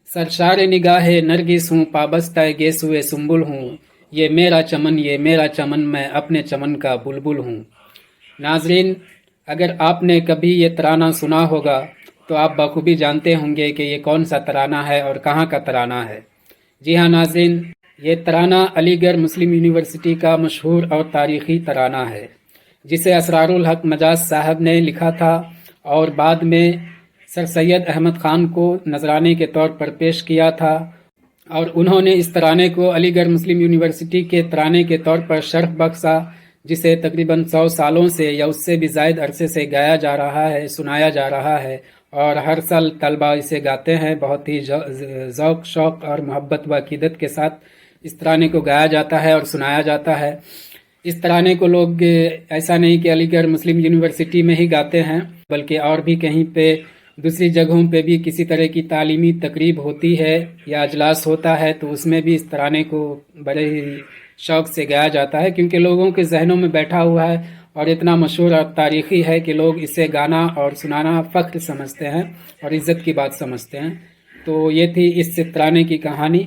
سرشار نگاہ نرگس ہوں، پابستہ گیسوئے سنبل ہوں، یہ میرا چمن میں اپنے چمن کا بلبل ہوں۔ ناظرین، اگر آپ نے کبھی یہ ترانہ سنا ہوگا تو آپ بخوبی جانتے ہوں گے کہ یہ کون سا ترانہ ہے اور کہاں کا ترانہ ہے۔ جی ہاں ناظرین، یہ ترانہ علی گڑھ مسلم یونیورسٹی کا مشہور اور تاریخی ترانہ ہے، جسے اسرار الحق مجاز صاحب نے لکھا تھا اور بعد میں سر سید احمد خان کو نذرانے کے طور پر پیش کیا تھا، اور انہوں نے اس ترانے کو علی گڑھ مسلم یونیورسٹی کے ترانے کے طور پر شرف بخشا، جسے تقریباً 100 سالوں سے یا اس سے بھی زائد عرصے سے گایا جا رہا ہے، سنایا جا رہا ہے، اور ہر سال طلبہ اسے گاتے ہیں۔ بہت ہی ذوق شوق اور محبت و عقیدت کے ساتھ اس ترانے کو گایا جاتا ہے اور سنایا جاتا ہے۔ اس ترانے کو لوگ ایسا نہیں کہ علی گڑھ مسلم یونیورسٹی میں ہی گاتے ہیں، بلکہ اور بھی کہیں پہ دوسری جگہوں پہ بھی کسی طرح کی تعلیمی تقریب ہوتی ہے یا اجلاس ہوتا ہے تو اس میں بھی اس ترانے کو بڑے ہی شوق سے گایا جاتا ہے، کیونکہ لوگوں کے ذہنوں میں بیٹھا ہوا ہے اور اتنا مشہور اور تاریخی ہے کہ لوگ اسے گانا اور سنانا فخر سمجھتے ہیں اور عزت کی بات سمجھتے ہیں۔ تو یہ تھی اس ترانے کی کہانی۔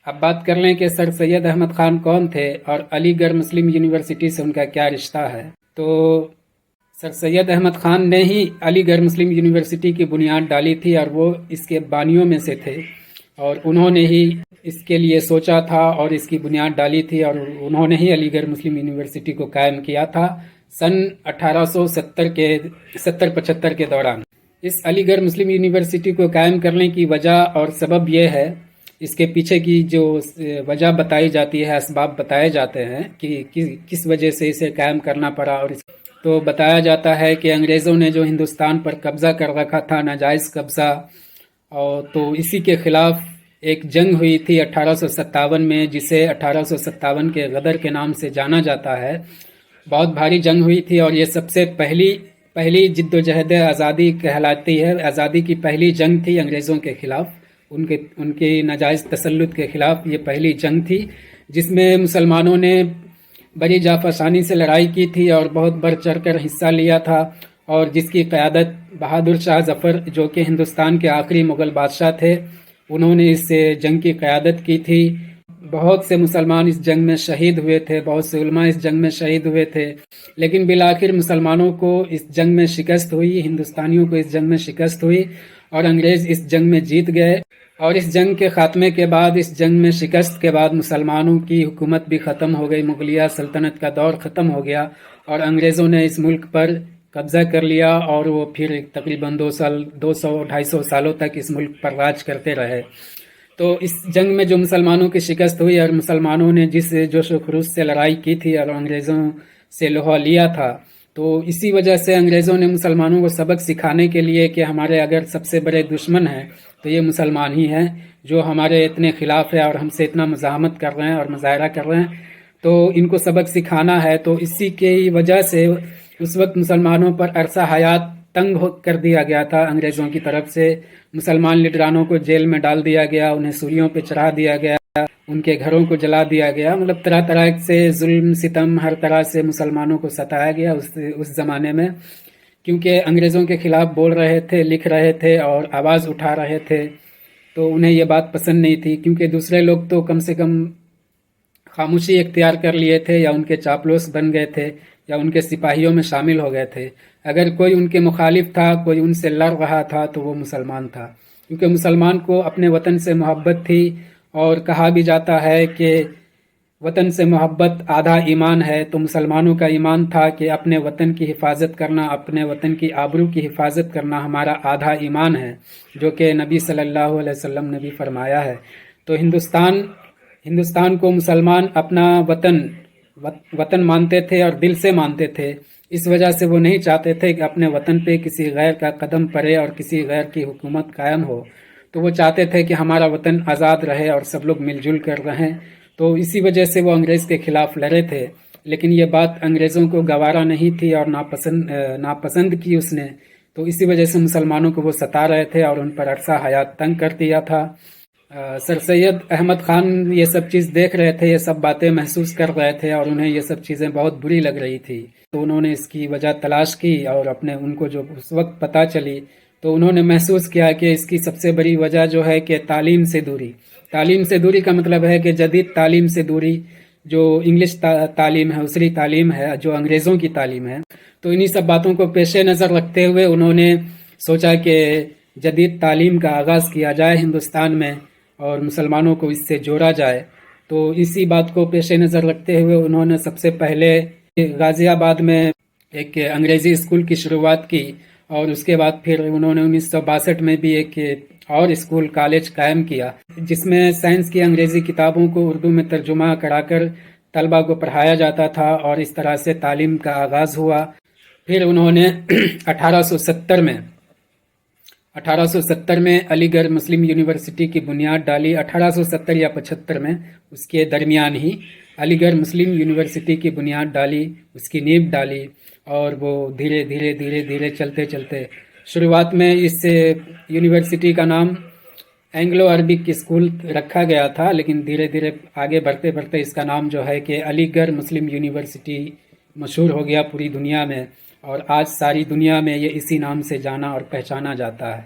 اب بات کر لیں کہ سر سید احمد خان کون تھے اور علی گڑھ مسلم یونیورسٹی سے ان کا کیا رشتہ ہے۔ تو سر سید احمد خان نے ہی علی گڑھ مسلم یونیورسٹی کی بنیاد ڈالی تھی اور وہ اس کے بانیوں میں سے تھے، اور انہوں نے ہی اس کے لیے سوچا تھا اور اس کی بنیاد ڈالی تھی، اور انہوں نے ہی علی گڑھ مسلم یونیورسٹی کو قائم کیا تھا سن 1870-75 کے دوران۔ اس علی گڑھ مسلم یونیورسٹی کو قائم کرنے کی وجہ اور سبب یہ ہے، اس کے پیچھے کی جو وجہ بتائی جاتی ہے، اسباب بتائے جاتے ہیں کہ کس وجہ سے اسے قائم کرنا پڑا، اور تو بتایا جاتا ہے کہ انگریزوں نے جو ہندوستان پر قبضہ کر رکھا تھا، ناجائز قبضہ، اور تو اسی کے خلاف ایک جنگ ہوئی تھی 1857 میں، جسے 1857 کے غدر کے نام سے جانا جاتا ہے۔ بہت بھاری جنگ ہوئی تھی اور یہ سب سے پہلی جد و جہد آزادی کہلاتی ہے۔ آزادی کی پہلی جنگ تھی انگریزوں کے خلاف، ان کے ناجائز تسلط کے خلاف یہ پہلی جنگ تھی، جس میں مسلمانوں نے بڑی جافشانی سے لڑائی کی تھی اور بہت بڑھ چڑھ کر حصہ لیا تھا، اور جس کی قیادت بہادر شاہ ظفر، جو کہ ہندوستان کے آخری مغل بادشاہ تھے، انہوں نے اس جنگ کی قیادت کی تھی۔ بہت سے مسلمان اس جنگ میں شہید ہوئے تھے، بہت سے علماء اس جنگ میں شہید ہوئے تھے، لیکن بالآخر مسلمانوں کو اس جنگ میں شکست ہوئی، ہندوستانیوں کو اس جنگ میں شکست ہوئی، اور انگریز اس جنگ میں جیت گئے۔ اور اس جنگ کے خاتمے کے بعد، اس جنگ میں شکست کے بعد، مسلمانوں کی حکومت بھی ختم ہو گئی، مغلیہ سلطنت کا دور ختم ہو گیا، اور انگریزوں نے اس ملک پر قبضہ کر لیا، اور وہ پھر تقریباً 200-250 سالوں تک اس ملک پر راج کرتے رہے۔ تو اس جنگ میں جو مسلمانوں کی شکست ہوئی اور مسلمانوں نے جس جوش و خروش سے لڑائی کی تھی اور انگریزوں سے لوہا لیا تھا، تو اسی وجہ سے انگریزوں نے مسلمانوں کو سبق سکھانے کے لیے کہ ہمارے اگر سب سے بڑے دشمن ہیں تو یہ مسلمان ہی ہیں، جو ہمارے اتنے خلاف ہے اور ہم سے اتنا مزاحمت کر رہے ہیں اور مظاہرہ کر رہے ہیں، تو ان کو سبق سکھانا ہے۔ تو اسی کی وجہ سے اس وقت مسلمانوں پر عرصہ حیات تنگ کر دیا گیا تھا انگریزوں کی طرف سے۔ مسلمان لیڈرانوں کو جیل میں ڈال دیا گیا، انہیں سولیوں پہ چڑھا دیا گیا، ان کے گھروں کو جلا دیا گیا، مطلب طرح طرح سے ظلم ستم ہر طرح سے مسلمانوں کو ستایا گیا اس زمانے میں، کیونکہ انگریزوں کے خلاف بول رہے تھے، لکھ رہے تھے اور آواز اٹھا رہے تھے، تو انہیں یہ بات پسند نہیں تھی، کیونکہ دوسرے لوگ تو کم سے کم خاموشی اختیار کر لیے تھے، یا ان کے چاپلوس بن گئے تھے، یا ان کے سپاہیوں میں شامل ہو گئے تھے۔ اگر کوئی ان کے مخالف تھا، کوئی ان سے لڑ رہا تھا، تو وہ مسلمان تھا، کیونکہ مسلمان کو اپنے وطن سے محبت تھی، اور کہا بھی جاتا ہے کہ وطن سے محبت آدھا ایمان ہے۔ تو مسلمانوں کا ایمان تھا کہ اپنے وطن کی حفاظت کرنا، اپنے وطن کی آبرو کی حفاظت کرنا ہمارا آدھا ایمان ہے، جو کہ نبی صلی اللہ علیہ وسلم نے بھی فرمایا ہے۔ تو ہندوستان کو مسلمان اپنا وطن مانتے تھے اور دل سے مانتے تھے، اس وجہ سے وہ نہیں چاہتے تھے کہ اپنے وطن پہ کسی غیر کا قدم پڑے اور کسی غیر کی حکومت قائم ہو، تو وہ چاہتے تھے کہ ہمارا وطن آزاد رہے اور سب لوگ مل جل کر رہیں، تو اسی وجہ سے وہ انگریز کے خلاف لڑے تھے۔ لیکن یہ بات انگریزوں کو گوارا نہیں تھی اور ناپسند کی اس نے، تو اسی وجہ سے مسلمانوں کو وہ ستا رہے تھے اور ان پر عرصہ حیات تنگ کر دیا تھا۔ سر سید احمد خان یہ سب چیز دیکھ رہے تھے، یہ سب باتیں محسوس کر رہے تھے، اور انہیں یہ سب چیزیں بہت بری لگ رہی تھی، تو انہوں نے اس کی وجہ تلاش کی، اور ان کو جو اس وقت پتہ چلی تو انہوں نے محسوس کیا کہ اس کی سب سے بڑی وجہ جو ہے کہ تعلیم سے دوری کا مطلب ہے کہ جدید تعلیم سے دوری، جو انگلش تعلیم ہے، اسری تعلیم ہے، جو انگریزوں کی تعلیم ہے۔ تو انہی سب باتوں کو پیش نظر رکھتے ہوئے انہوں نے سوچا کہ جدید تعلیم کا آغاز کیا جائے ہندوستان میں اور مسلمانوں کو اس سے جوڑا جائے۔ تو اسی بات کو پیش نظر رکھتے ہوئے انہوں نے سب سے پہلے غازی آباد میں ایک انگریزی اسکول کی شروعات کی، اور اس کے بعد پھر انہوں نے 1962 میں بھی ایک اور اسکول کالج قائم کیا، جس میں سائنس کی انگریزی کتابوں کو اردو میں ترجمہ کرا کر طلبہ کو پڑھایا جاتا تھا، اور اس طرح سے تعلیم کا آغاز ہوا۔ پھر انہوں نے 1870 میں علی گڑھ مسلم یونیورسٹی کی بنیاد ڈالی۔ 1870 یا 75 میں، اس کے درمیان ہی علی گڑھ مسلم یونیورسٹی کی بنیاد ڈالی، اس کی نیب ڈالی، اور وہ دھیرے دھیرے چلتے شروعات میں اس یونیورسٹی کا نام اینگلو عربک اسکول رکھا گیا تھا، لیکن دھیرے آگے بڑھتے اس کا نام جو ہے کہ علی گڑھ مسلم یونیورسٹی مشہور ہو گیا پوری دنیا میں، اور آج ساری دنیا میں یہ اسی نام سے جانا اور پہچانا جاتا ہے۔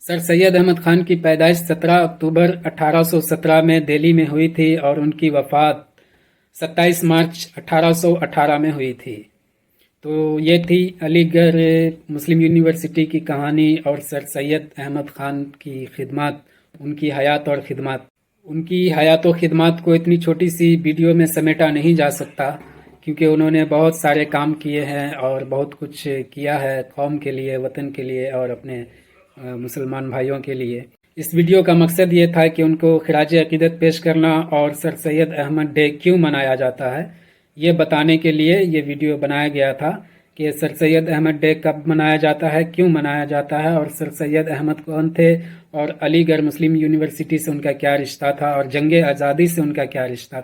سر سید احمد خان کی پیدائش 17 اکتوبر 1817 میں دہلی میں ہوئی تھی، اور ان کی وفات 27 مارچ 1818 میں ہوئی تھی۔ تو یہ تھی علی گڑھ مسلم یونیورسٹی کی کہانی اور سر سید احمد خان کی خدمات، ان کی حیات اور خدمات۔ ان کی حیات و خدمات کو اتنی چھوٹی سی ویڈیو میں سمیٹا نہیں جا سکتا، کیونکہ انہوں نے بہت سارے کام کیے ہیں اور بہت کچھ کیا ہے قوم کے لیے، وطن کے لیے، اور اپنے مسلمان بھائیوں کے لیے۔ اس ویڈیو کا مقصد یہ تھا کہ ان کو خراج عقیدت پیش کرنا، اور سر سید احمد ڈے کیوں منایا جاتا ہے یہ بتانے کے لیے یہ ویڈیو بنایا گیا تھا کہ سر سید احمد ڈے کب منایا جاتا ہے، کیوں منایا جاتا ہے، اور سر سید احمد کون تھے، اور علی گڑھ مسلم یونیورسٹی سے ان کا کیا رشتہ تھا، اور جنگ آزادی سے ان کا کیا رشتہ تھا۔